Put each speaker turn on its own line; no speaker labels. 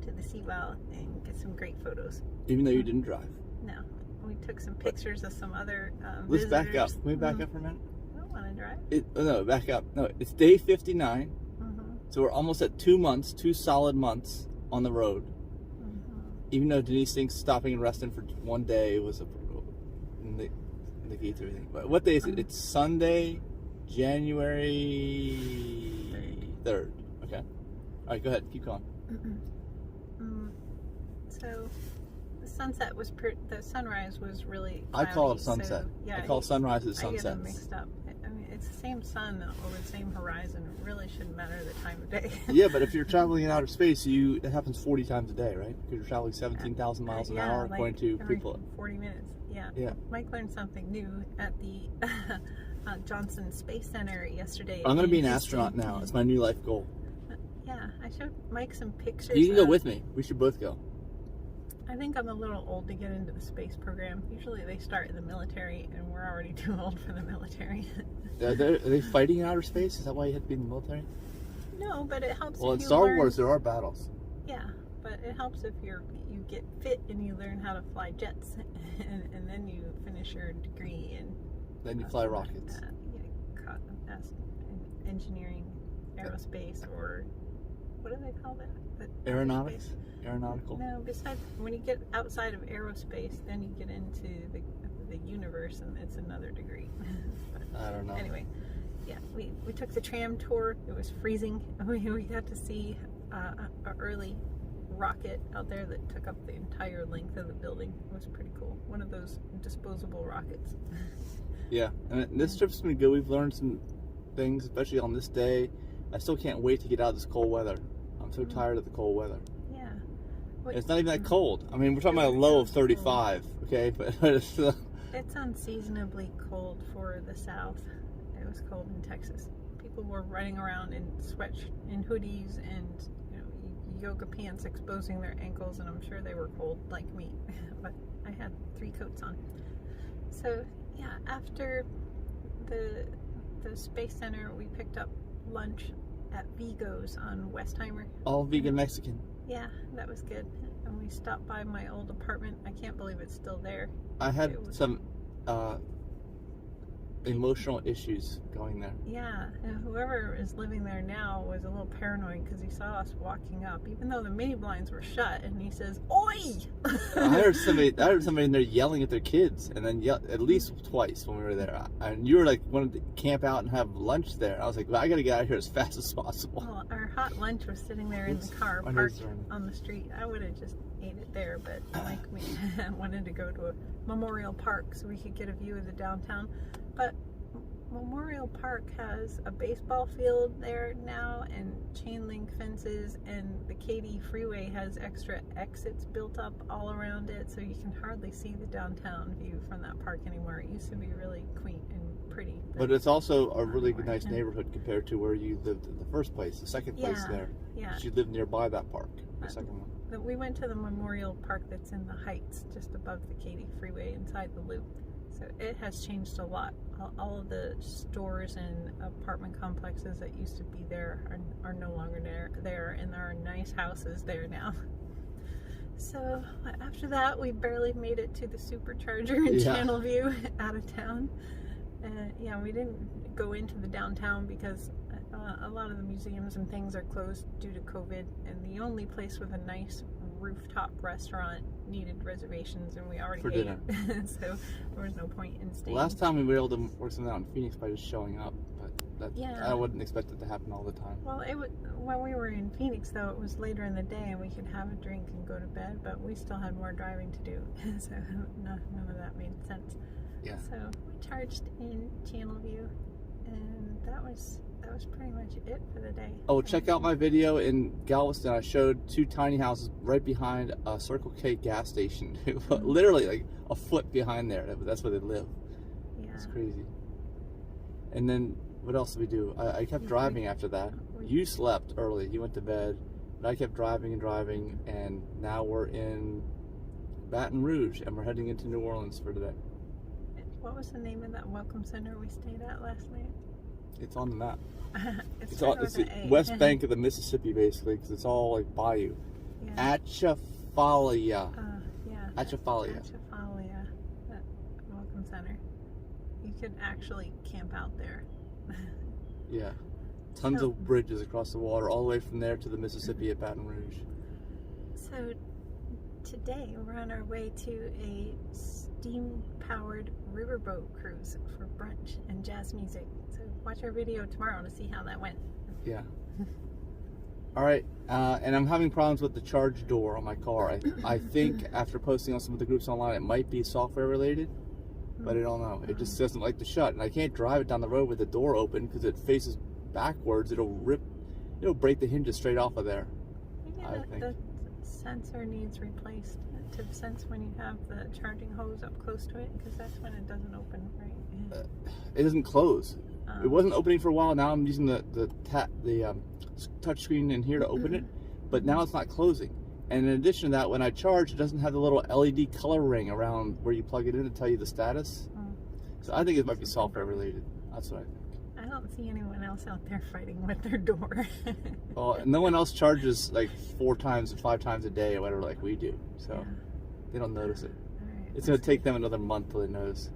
to the seawall and get some great photos.
Even though you didn't drive.
No, we took some pictures of some other
Let's
visitors.
back up. Can we back up for a minute?
I don't want to drive.
No, back up. No, it's day 59.
Mm-hmm.
So we're almost at 2 months, 2 solid months on the road.
Mm-hmm.
Even though Denise thinks stopping and resting for one day was negates everything. But what day is it? It's Sunday, January 3rd. Okay. All right, go ahead. Keep going.
So the sunset was the sunrise was really cloudy,
I call it sunset.
So, yeah,
I call sunrises
I get them
sunsets.
mixed up. I mean, it's the same sun over the same horizon. It really shouldn't matter the time of day.
Yeah, but if you're traveling in outer space, it happens 40 times a day, right? Because you're traveling 17,000 miles an hour, according to people.
40 minutes. Yeah.
Yeah.
Mike learned something new at the Johnson Space Center yesterday.
I'm going to be an astronaut now. It's my new life goal.
Yeah, I showed Mike some pictures.
You can go with me. We should both go.
I think I'm a little old to get into the space program. Usually they start in the military, and we're already too old for the military.
Are they fighting in outer space? Is that why you had to be in the military?
No, but it helps.
Well,
if
in
you
Star
learn,
Wars, there are battles.
Yeah, but it helps if you get fit and you learn how to fly jets, and then you finish your degree in.
Then you fly rockets.
Engineering, aerospace, or what do they call that?
Aeronautics? Aeronautical?
No, besides, when you get outside of aerospace, then you get into the universe, and it's another degree. But
I don't know.
Anyway, yeah, we took the tram tour. It was freezing. We got to see an early rocket out there that took up the entire length of the building. It was pretty cool. One of those disposable rockets.
Yeah, and this trip's been good. We've learned some things, especially on this day. I still can't wait to get out of this cold weather. I'm so tired of the cold weather.
Yeah.
And it's not even that cold. I mean, we're talking about a low of 35, okay? But it's
unseasonably cold for the South. It was cold in Texas. People were running around in in hoodies and yoga pants exposing their ankles, and I'm sure they were cold like me. But I had 3 coats on. So yeah, after the Space Center, we picked up lunch at Vigo's on Westheimer.
all vegan Mexican.
Yeah, that was good. And we stopped by my old apartment. I can't believe it's still there.
I had some emotional issues going there.
Yeah, and whoever is living there now was a little paranoid because he saw us walking up, even though the mini blinds were shut, and he says, "Oi!"
I heard somebody in there yelling at their kids, and then at least twice when we were there. And you were like, wanted to camp out and have lunch there. I was like, well, I got to get out of here as fast as possible.
Well, our hot lunch was sitting there in the car, parked on the street. I would have just ate it there, but like me, wanted to go to a Memorial Park so we could get a view of the downtown. But Memorial Park has a baseball field there now and chain link fences, and the Katy Freeway has extra exits built up all around it, so you can hardly see the downtown view from that park anymore. It used to be really quaint and pretty.
But it's also a really nice neighborhood compared to where you lived in the first place, the second place there.
Yeah.
You lived nearby that park, the second one.
We went to the Memorial Park that's in the Heights, just above the Katy Freeway, inside the loop. So it has changed a lot. All of the stores and apartment complexes that used to be there are no longer there, and there are nice houses there now. So after that, we barely made it to the supercharger in Channelview, out of town. Yeah, we didn't go into the downtown because a lot of the museums and things are closed due to COVID, and the only place with a nice rooftop restaurant needed reservations, and we already ate it. So there was no point in staying.
Last time we were able to work something out in Phoenix by just showing up, but I wouldn't expect it to happen all the time.
Well, when we were in Phoenix, though, it was later in the day, and we could have a drink and go to bed, but we still had more driving to do, so none of that made sense.
Yeah.
So we charged in Channelview, and that was pretty much it for the day.
Oh, check out my video in Galveston. I showed 2 tiny houses right behind a Circle K gas station. Literally like a foot behind there. That's where they live. Yeah. It's crazy. And then what else did we do? I kept driving after that. You slept early. You went to bed. But I kept driving, and now we're in Baton Rouge, and we're heading into New Orleans for today.
What was the name of that welcome center we stayed at last night?
It's on the map.
It's
the west bank of the Mississippi, basically, because it's all like bayou. Atchafalaya.
Yeah.
Atchafalaya.
Atchafalaya. That Welcome Center. You could actually camp out there.
Yeah. Tons of bridges across the water, all the way from there to the Mississippi at Baton Rouge.
So today we're on our way to a steam-powered riverboat cruise for brunch and jazz music. So watch our video tomorrow to see how that went.
Yeah. All right, and I'm having problems with the charge door on my car. I think after posting on some of the groups online, it might be software related, but I don't know. It just doesn't like to shut, and I can't drive it down the road with the door open because it faces backwards. It'll break the hinges straight off of there.
Maybe the sensor needs replaced to sense when you have the charging hose up close to it, because that's when it doesn't open, right?
It doesn't close. It wasn't opening for a while. Now I'm using the touch screen in here to open it, but now it's not closing. And in addition to that, when I charge, it doesn't have the little LED color ring around where you plug it in to tell you the status. So I think it might be software related. That's what I think.
I don't see anyone else out there fighting with their door.
Well, no one else charges like 4 times or 5 times a day or whatever like we do, so they don't notice it.
All right,
it's going to take them another month till they notice.